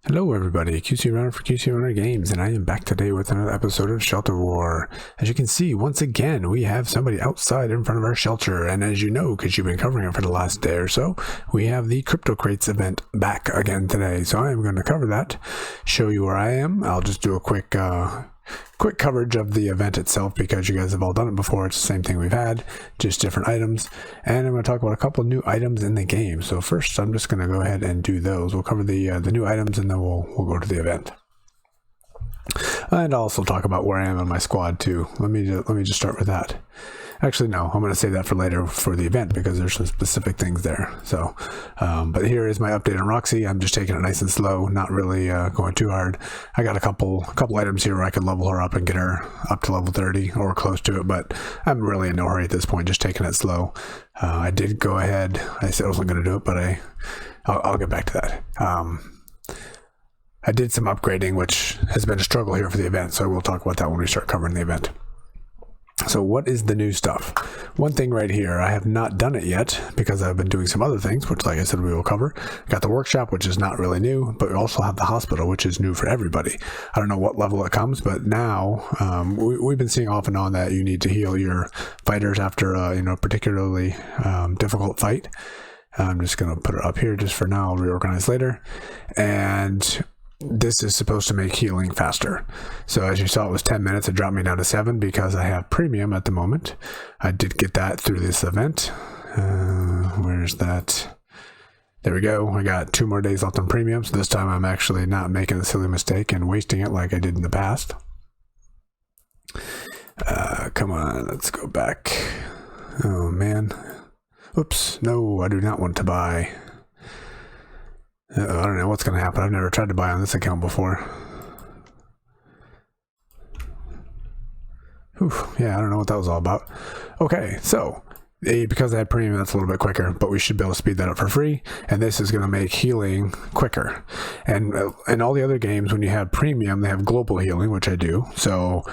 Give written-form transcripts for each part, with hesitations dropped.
Hello everybody, QC Runner for QC Runner Games, and I am back today with another episode of Shelter War. As you can see, once again, we have somebody outside in front of our shelter, and as you know, because you've been covering it for the last day or so, we have the Cryptocrates event back again today. So I am going to cover that, show you where I am. I'll just do a quick coverage of the event itself because you guys have all done it before. It's the same thing we've had, just different items, and I'm going to talk about a couple of new items in the game. So first I'm just going to go ahead and do those. We'll cover the new items, and then we'll go to the event, and I'll also talk about where I am in my squad too. Let me just start with that. Actually, no, I'm going to save that for later for the event because there's some specific things there. So, but here is my update on Roxy. I'm just taking it nice and slow, not really going too hard. I got a couple items here where I could level her up and get her up to level 30 or close to it, but I'm really in no hurry at this point, just taking it slow. I did go ahead. I said I wasn't going to do it, but I'll get back to that. I did some upgrading, which has been a struggle here for the event, so we'll talk about that when we start covering the event. So what is the new stuff? One thing right here, I have not done it yet because I've been doing some other things, which like I said, we will cover. Got the workshop, which is not really new, but we also have the hospital, which is new for everybody. I don't know what level it comes, but now we've been seeing off and on that you need to heal your fighters after a particularly difficult fight. I'm just going to put it up here just for now. I'll reorganize later. And this is supposed to make healing faster. So as you saw, it was 10 minutes. It dropped me down to 7 because I have premium at the moment. I did get that through this event. Where's that? There we go. I got 2 more days left on premium. So this time I'm actually not making a silly mistake and wasting it like I did in the past. Come on, let's go back. Oh man. Oops. No, I do not want to buy. I don't know what's going to happen. I've never tried to buy on this account before. Whew, yeah, I don't know what that was all about. Okay, so because I had premium, that's a little bit quicker, but we should be able to speed that up for free, and this is going to make healing quicker. And in all the other games, when you have premium, they have global healing, which I do. So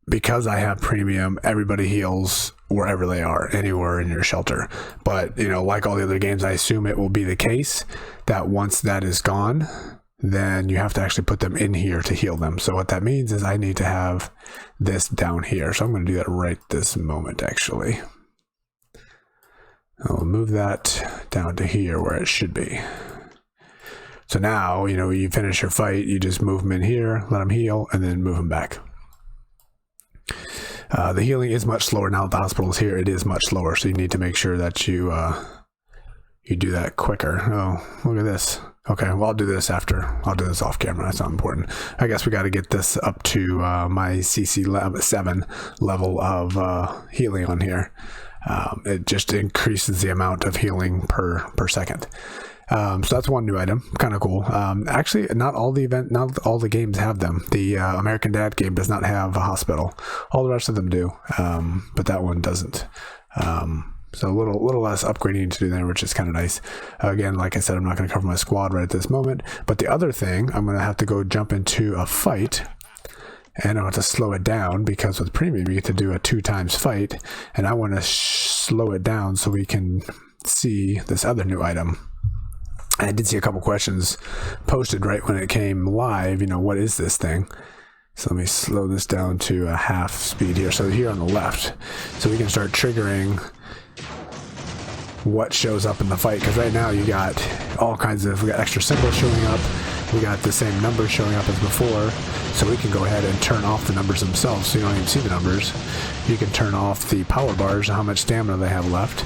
because I have premium, everybody heals wherever they are, anywhere in your shelter. But, like all the other games, I assume it will be the case that once that is gone, then you have to actually put them in here to heal them. So what that means is I need to have this down here. So I'm going to do that right this moment, actually. I'll move that down to here where it should be. So now, you finish your fight, you just move them in here, let them heal, and then move them back. The healing is much slower now that the hospital is here. It is much slower, so you need to make sure that you do that quicker. Oh, look at this. Okay, well, I'll do this after. I'll do this off camera. That's not important. I guess we got to get this up to my CC 7 level of healing on here. It just increases the amount of healing per second. So that's one new item, kind of cool. Actually, not all the games have them. The American Dad game does not have a hospital. All the rest of them do, but that one doesn't. So a little less upgrading to do there, which is kind of nice. Again, like I said, I'm not going to cover my squad right at this moment. But the other thing, I'm going to have to go jump into a fight, and I want to slow it down because with premium you get to do a 2 times fight, and I want to slow it down so we can see this other new item. I did see a couple questions posted right when it came live, what is this thing? So let me slow this down to a half speed here. So here on the left, so we can start triggering what shows up in the fight. Because right now you got all kinds of, we got extra symbols showing up. We got the same numbers showing up as before. So we can go ahead and turn off the numbers themselves so you don't even see the numbers. You can turn off the power bars and how much stamina they have left.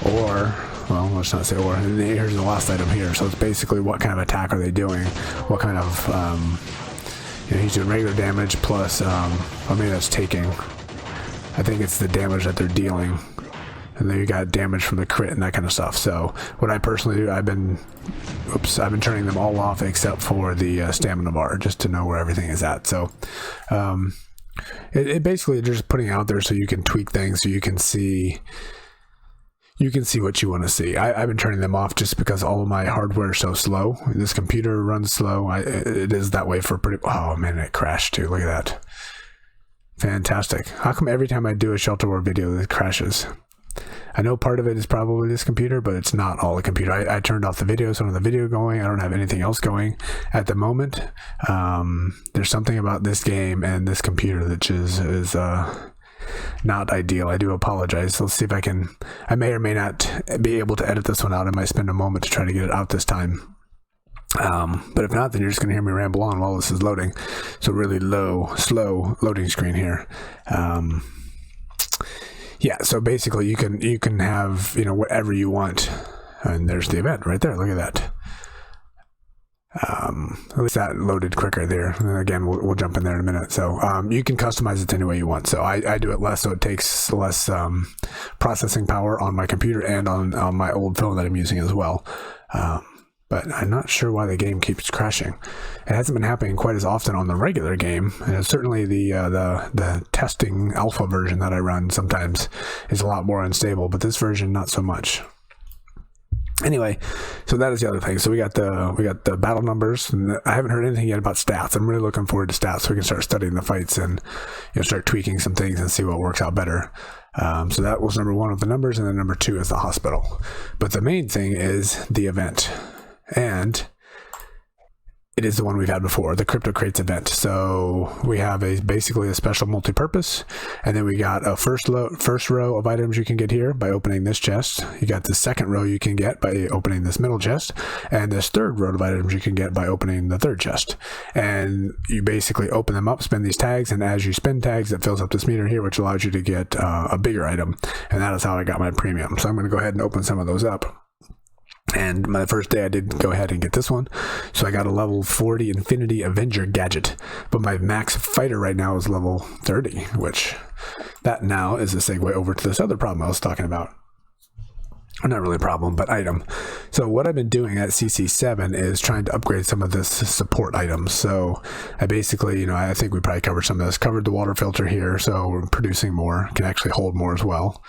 Or, well, let's not say or. And here's the last item here. So it's basically what kind of attack are they doing? What kind of, he's doing regular damage plus, maybe that's taking. I think it's the damage that they're dealing. And then you got damage from the crit and that kind of stuff. So what I personally do, I've been turning them all off except for the stamina bar, just to know where everything is at. So it basically just putting it out there so you can tweak things, so you can see what you want to see. I've been turning them off just because all of my hardware is so slow. This computer runs slow. It is that way for pretty. Oh man, it crashed too. Look at that. Fantastic. How come every time I do a Shelter War video, it crashes? I know part of it is probably this computer, but it's not all the computer. I turned off the video, so I don't have the video going. I don't have anything else going at the moment. There's something about this game and this computer that is not ideal. I do apologize. Let's see if I may or may not be able to edit this one out. I might spend a moment to try to get it out this time. But if not, then you're just going to hear me ramble on while this is loading. So really slow loading screen here. Yeah, so basically you can have, whatever you want. And there's the event right there. Look at that. At least that loaded quicker there. And then again, we'll jump in there in a minute. So you can customize it any way you want. So I do it less, so it takes less processing power on my computer and on my old phone that I'm using as well. But I'm not sure why the game keeps crashing. It hasn't been happening quite as often on the regular game, and it's certainly the testing alpha version that I run sometimes is a lot more unstable, but this version not so much. Anyway, so that is the other thing. So we got the battle numbers, and I haven't heard anything yet about stats. I'm really looking forward to stats so we can start studying the fights and start tweaking some things and see what works out better. So that was number 1 with the numbers, and then number 2 is the hospital. But the main thing is the event. And it is the one we've had before, the Cryptocrates event. So we have basically a special multi-purpose, and then we got a first row of items you can get here by opening this chest. You got the second row you can get by opening this middle chest, and this third row of items you can get by opening the third chest. And you basically open them up, spin these tags, and as you spin tags, it fills up this meter here, which allows you to get a bigger item. And that is how I got my premium. So I'm going to go ahead and open some of those up. And my first day I did go ahead and get this one. So I got a level 40 Infinity Avenger gadget. But my max fighter right now is level 30, which that now is a segue over to this other problem I was talking about. Or not really a problem, but item. So what I've been doing at CC7 is trying to upgrade some of this support items. So I basically, I think we probably covered some of this. Covered the water filter here, so we're producing more. Can actually hold more as well.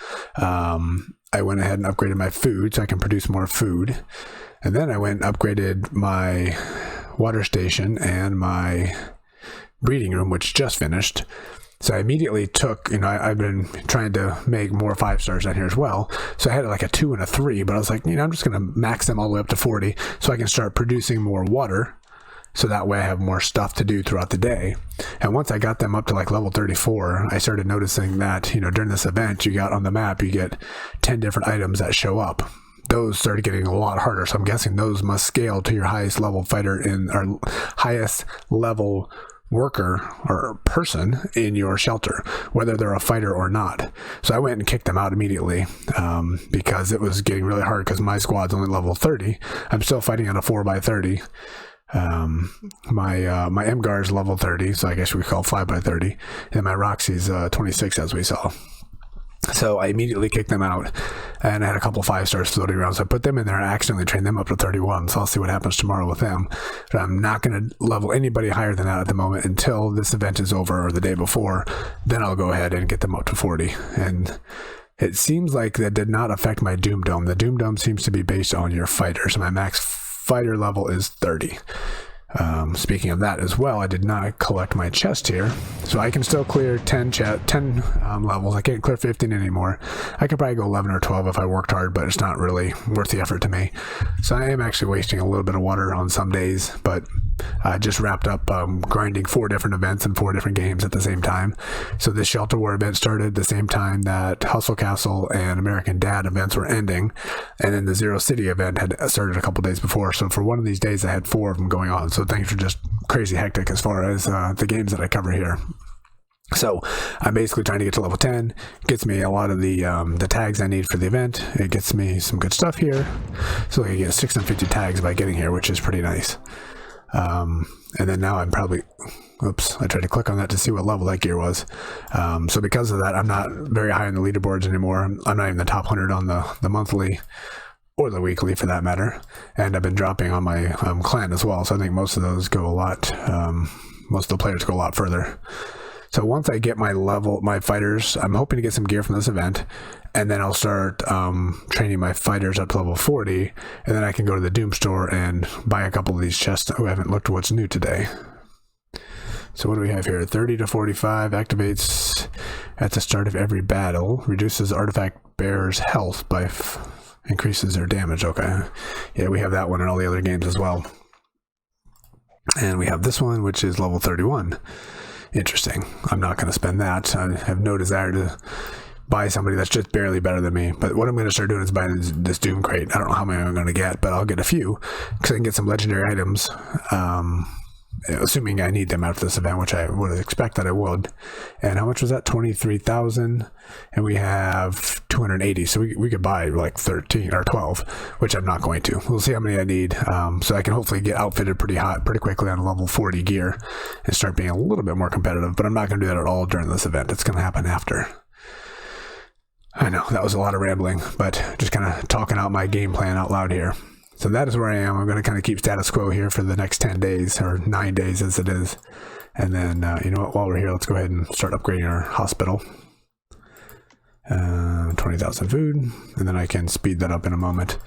I went ahead and upgraded my food so I can produce more food. And then I went and upgraded my water station and my breeding room, which just finished. So I immediately took, I've been trying to make more 5-stars down here as well. So I had like a 2 and a 3, but I was like, I'm just going to max them all the way up to 40 so I can start producing more water. So that way I have more stuff to do throughout the day. And once I got them up to like level 34, I started noticing that, during this event, you got on the map, you get 10 different items that show up. Those started getting a lot harder. So I'm guessing those must scale to your highest level fighter or highest level worker or person in your shelter, whether they're a fighter or not. So I went and kicked them out immediately because it was getting really hard because my squad's only level 30. I'm still fighting on a 4x30. My Mgar is level 30, so I guess we call 5x30, and my Roxy's 26, as we saw. So I immediately kicked them out, and I had a couple 5-stars floating around, so I put them in there and accidentally trained them up to 31, so I'll see what happens tomorrow with them. But I'm not going to level anybody higher than that at the moment until this event is over or the day before. Then I'll go ahead and get them up to 40, and it seems like that did not affect my Doom Dome. The Doom Dome seems to be based on your fighters. My max fighter level is 30. Speaking of that as well, I did not collect my chest here, so I can still clear 10 levels. I can't clear 15 anymore. I could probably go 11 or 12 if I worked hard, but it's not really worth the effort to me. So I am actually wasting a little bit of water on some days, but I just wrapped up grinding 4 different events and 4 different games at the same time. So this Shelter War event started the same time that Hustle Castle and American Dad events were ending, and then the Zero City event had started a couple days before. So for one of these days, I had 4 of them going on. So things are just crazy hectic as far as the games that I cover here. So I'm basically trying to get to level 10. Gets me a lot of the tags I need for the event. It gets me some good stuff here. So I can get 650 tags by getting here, which is pretty nice. And then now I'm probably, oops, I tried to click on that to see what level that gear was. So because of that, I'm not very high on the leaderboards anymore. I'm not even the top 100 on the monthly or the weekly for that matter. And I've been dropping on my clan as well. So I think most of those go a lot, most of the players go a lot further. So once I get my fighters, I'm hoping to get some gear from this event, and then I'll start training my fighters up to level 40, and then I can go to the Doom store and buy a couple of these chests. Oh, I haven't looked at what's new today. So what do we have here? 30 to 45 activates at the start of every battle. Reduces artifact bearer's health by increases their damage. Okay. Yeah, we have that one in all the other games as well. And we have this one, which is level 31. Interesting. I'm not going to spend that. I have no desire to buy somebody that's just barely better than me. But what I'm going to start doing is buying this Doom Crate. I don't know how many I'm going to get, but I'll get a few because I can get some legendary items. Assuming I need them after this event, which I would expect that I would. And how much was that? 23,000, and we have 280. So we could buy like 13 or 12, which I'm not going to. We'll see how many I need, so I can hopefully get outfitted pretty quickly on level 40 gear and start being a little bit more competitive. But I'm not going to do that at all during this event. It's going to happen after. I know that was a lot of rambling, but just kind of talking out my game plan out loud here. So that is where I am. I'm going to kind of keep status quo here for the next 10 days, or 9 days as it is. And then, you know what, while we're here, let's go ahead and start upgrading our hospital. 20,000 food, and then I can speed that up in a moment.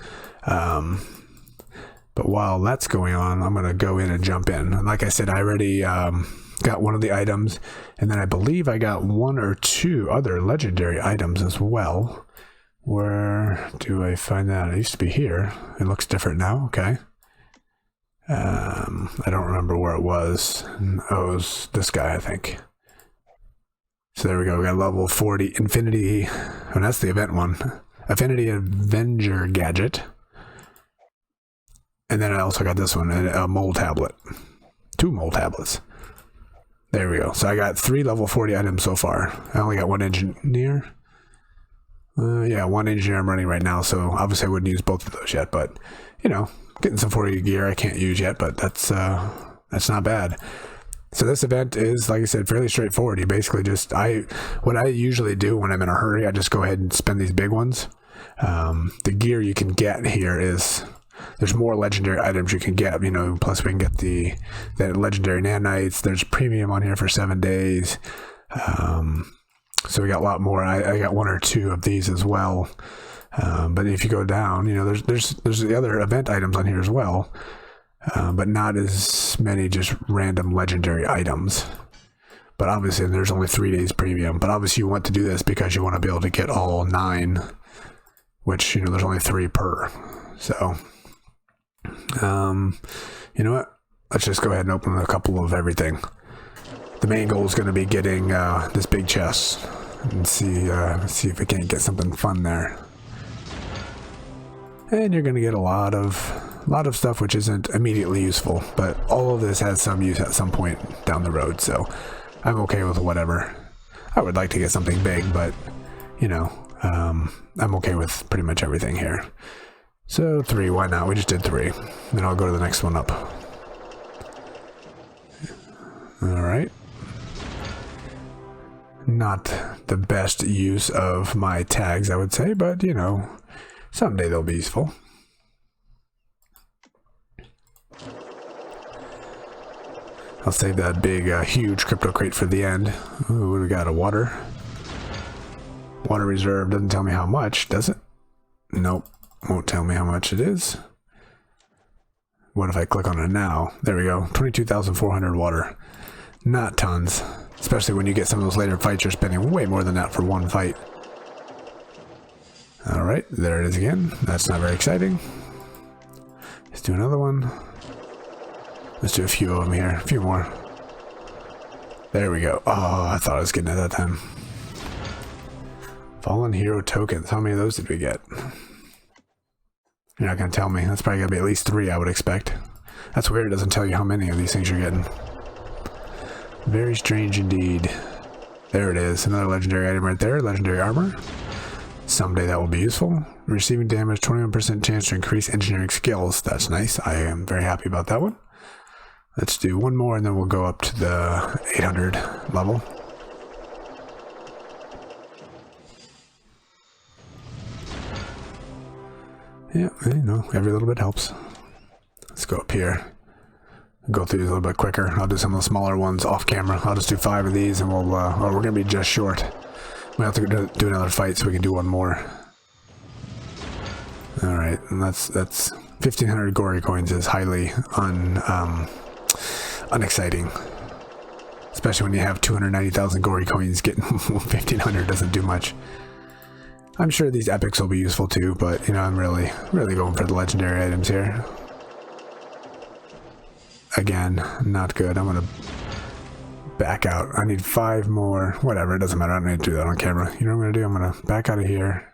But while that's going on, I'm going to go in and jump in. And like I said, I already got one of the items, and then I believe I got 1 or 2 other legendary items as well. Where do I find that? It used to be here. It looks different now. Okay. I don't remember where it was. Oh, it was this guy, I think. So there we go. We got level 40 Infinity. Oh, that's the event one. Affinity Avenger Gadget. And then I also got this one, a mole tablet. 2 mole tablets. There we go. So I got 3 level 40 items so far. I only got 1 engineer. Yeah, 1 engineer I'm running right now, so obviously I wouldn't use both of those yet, but, you know, getting some 40 gear I can't use yet, but that's not bad. So this event is, like I said, fairly straightforward. You basically just, what I usually do when I'm in a hurry, I just go ahead and spend these big ones. The gear you can get here is, there's more legendary items you can get, you know, plus we can get the legendary nanites. There's premium on here for 7 days. So we got a lot more. I got 1 or 2 of these as well. But if you go down, you know, there's the other event items on here as well. But not as many just random legendary items. But obviously there's only 3 days premium. But obviously you want to do this because you want to be able to get all 9, which, you know, there's only 3 per. So, you know what? Let's just go ahead and open a couple of everything. The main goal is going to be getting this big chest and see if we can't get something fun there. And you're going to get a lot of stuff which isn't immediately useful, but all of this has some use at some point down the road, so I'm okay with whatever. I would like to get something big, but, you know, I'm okay with pretty much everything here. So 3, why not? We just did 3. Then I'll go to the next one up. Alright. Not the best use of my tags, I would say, but, you know, someday they'll be useful. I'll save that big, huge crypto crate for the end. Ooh, what do we got? A water? Water reserve doesn't tell me how much, does it? Nope. Won't tell me how much it is. What if I click on it now? There we go. 22,400 water. Not tons. Especially when you get some of those later fights, you're spending way more than that for 1 fight. Alright, there it is again. That's not very exciting. Let's do another one. Let's do a few of them here. A few more. There we go. Oh, I thought I was getting it that time. Fallen hero tokens. How many of those did we get? You're not going to tell me. That's probably going to be at least 3, I would expect. That's weird. It doesn't tell you how many of these things you're getting. Very strange indeed. There it is. Another legendary item right there. Legendary armor. Someday that will be useful. Receiving damage, 21% chance to increase engineering skills. That's nice. I am very happy about that one. Let's do 1 more and then we'll go up to the 800 level. Yeah, you know, every little bit helps. Let's go up here. Go through these a little bit quicker. I'll do some of the smaller ones off camera. I'll just do 5 of these and we'll, we're going to be just short. We'll have to do another fight so we can do 1 more. Alright, and that's 1,500 gory coins is highly unexciting. especially when you have 290,000 gory coins. Getting 1,500 doesn't do much. I'm sure these epics will be useful too, but you know, I'm really going for the legendary items here. Again, not good. I'm gonna back out. I need 5 more. Whatever, it doesn't matter. I don't need to do that on camera. You know what I'm gonna do? I'm gonna back out of here.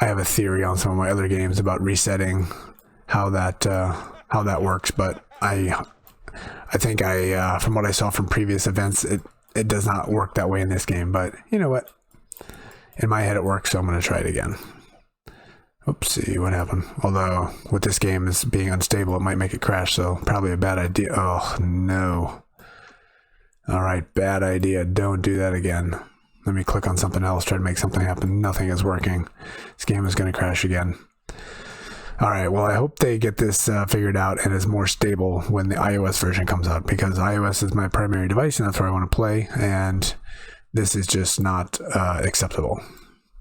I have a theory on some of my other games about resetting how that works, but I think from what I saw from previous events, it does not work that way in this game. But you know what? In my head it works, so I'm going to try it again. Oopsie, what happened? Although with this game as being unstable, it might make it crash, so probably a bad idea. Oh no! All right, bad idea. Don't do that again. Let me click on something else, try to make something happen. Nothing is working. This game is going to crash again. All right, well, I hope they get this figured out and is more stable when the iOS version comes out, because iOS is my primary device and that's where I want to play, and this is just not acceptable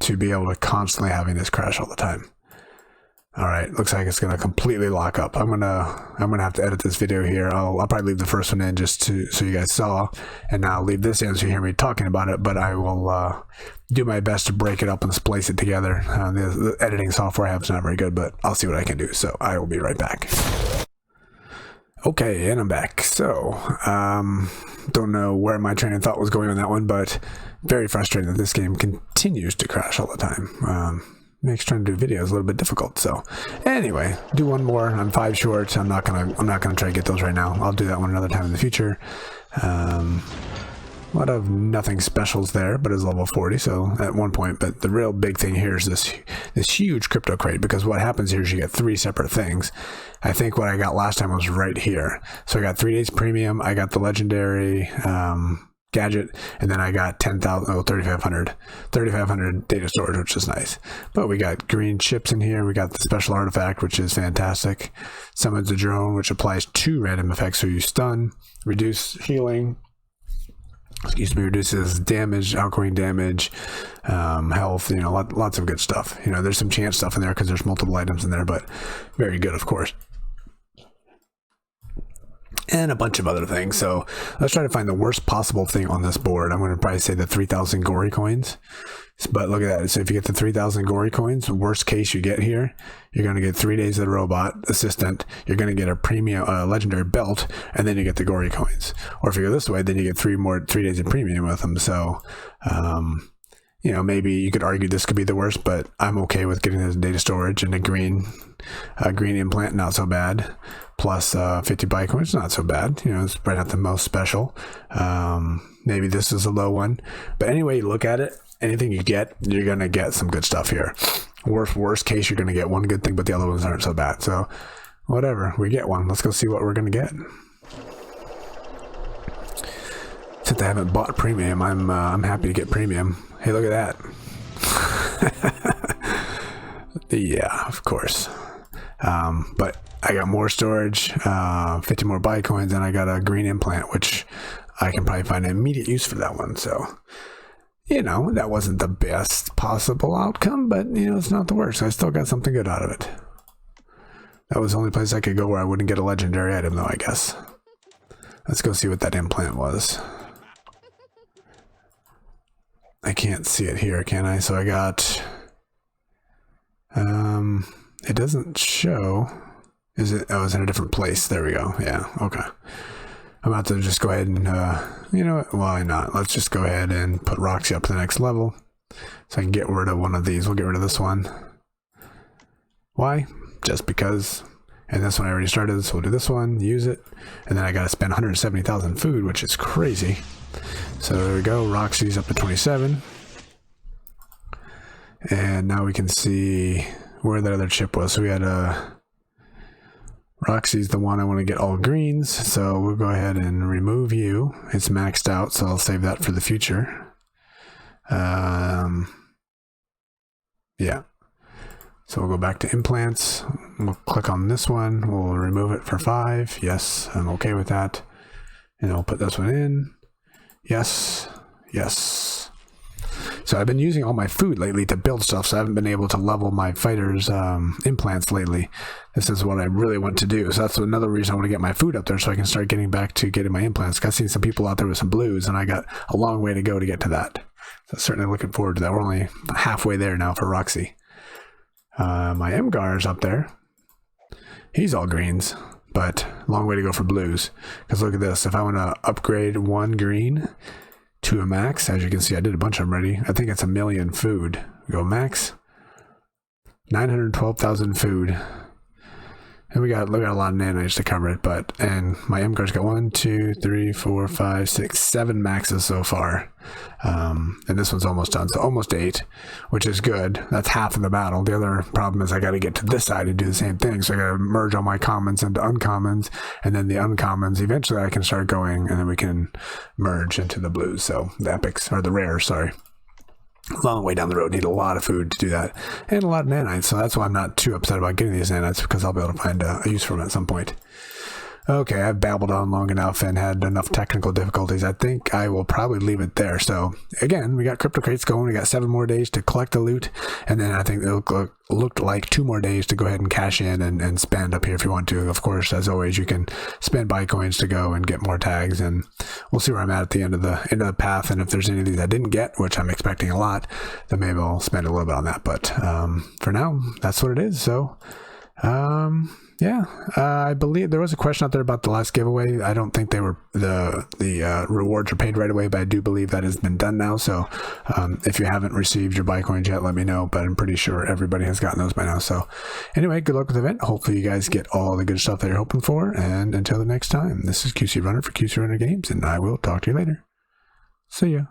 to be able to constantly having this crash all the time. All right, looks like it's going to completely lock up. I'm gonna have to edit this video here. I'll probably leave the first one in just so you guys saw, and now I'll leave this in so you hear me talking about it, but I will do my best to break it up and splice it together. The editing software I have is not very good, but I'll see what I can do, so I will be right back. Okay, and I'm back. So, don't know where my train of thought was going on that one, but very frustrating that this game continues to crash all the time. Makes trying to do videos a little bit difficult. So anyway, do one more. I'm 5 short. I'm not gonna try to get those right now. I'll do that one another time in the future. A lot of nothing specials there, but it's level 40, so at one point. But the real big thing here is this huge crypto crate, because what happens here is you get 3 separate things. I think what I got last time was right here. So I got 3 days premium, I got the legendary gadget, and then I got 3,500 data storage, which is nice. But we got green chips in here. We got the special artifact, which is fantastic. Summons a drone, which applies 2 random effects, so you stun, reduce healing, reduces damage, outgoing damage, health, you know, lots of good stuff. You know, there's some chance stuff in there because there's multiple items in there, but very good, of course. And a bunch of other things. So let's try to find the worst possible thing on this board. I'm going to probably say the 3,000 gory coins. But look at that. So if you get the 3,000 gory coins, worst case you get here, you're going to get 3 days of the robot assistant. You're going to get a premium legendary belt, and then you get the gory coins. Or if you go this way, then you get 3 days of premium with them. So, you know, maybe you could argue this could be the worst, but I'm okay with getting this data storage and a green implant, not so bad. Plus 50 Bitcoins, not so bad. You know, it's probably not the most special. Maybe this is a low one. But anyway, you look at it, anything you get, you're going to get some good stuff here. Worst case, you're going to get one good thing, but the other ones aren't so bad. So whatever, we get one. Let's go see what we're going to get. Since I haven't bought premium, I'm happy to get premium. Hey, look at that. Yeah, of course. But I got more storage, 50 more Bitcoins, and I got a green implant, which I can probably find an immediate use for that one. So, you know, that wasn't the best possible outcome, but, you know, it's not the worst. I still got something good out of it. That was the only place I could go where I wouldn't get a legendary item, though, I guess. Let's go see what that implant was. I can't see it here, can I? So I got... it doesn't show... Is it? Oh, it's in a different place. There we go. Yeah, okay. I'm about to just go ahead and, you know what? Why not? Let's just go ahead and put Roxy up to the next level. So I can get rid of one of these. We'll get rid of this one. Why? Just because. And this one I already started, so we'll do this one, use it. And then I got to spend 170,000 food, which is crazy. So there we go. Roxy's up to 27. And now we can see where that other chip was. So we had Roxy's the one I want to get all greens, so we'll go ahead and remove you. It's maxed out, so I'll save that for the future. Yeah. So we'll go back to implants. We'll click on this one. We'll remove it for 5. Yes, I'm okay with that. And I'll put this one in. Yes. Yes. So I've been using all my food lately to build stuff, so I haven't been able to level my fighters' implants lately. This is what I really want to do. So that's another reason I want to get my food up there so I can start getting back to getting my implants. I've seen some people out there with some blues, and I got a long way to go to get to that. So certainly looking forward to that. We're only halfway there now for Roxy. My Mgar is up there. He's all greens, but long way to go for blues. Because look at this. If I want to upgrade one green to a max, as you can see, I did a bunch of them already. I think it's 1 million food. Go max. 912,000 food. And we got a lot of nanites to cover it, and my Mgar's got 1, 2, 3, 4, 5, 6, 7 maxes so far. And this one's almost done, so almost 8, which is good. That's half of the battle. The other problem is I got to get to this side and do the same thing. So I got to merge all my commons into uncommons, and then the uncommons, eventually I can start going, and then we can merge into the blues. So the epics, or the rares, sorry. Long way down the road, need a lot of food to do that, and a lot of nanites, so that's why I'm not too upset about getting these nanites, because I'll be able to find a use for them at some point. Okay, I've babbled on long enough and had enough technical difficulties. I think I will probably leave it there. So again, we got Cryptocrates going. We got 7 more days to collect the loot, and then I think it looked like 2 more days to go ahead and cash in and spend up here if you want to. Of course, as always, you can spend Bitcoins to go and get more tags, and we'll see where I'm at the end of the path. And if there's any of these I didn't get, which I'm expecting a lot, then maybe I'll spend a little bit on that. But for now, that's what it is. So yeah, I believe there was a question out there about the last giveaway. I don't think they were the rewards are paid right away, but I do believe that has been done now. So if you haven't received your Bitcoins yet, let me know. But I'm pretty sure everybody has gotten those by now. So anyway, good luck with the event. Hopefully you guys get all the good stuff that you're hoping for. And until the next time, this is QC Runner for QC Runner Games, and I will talk to you later. See ya.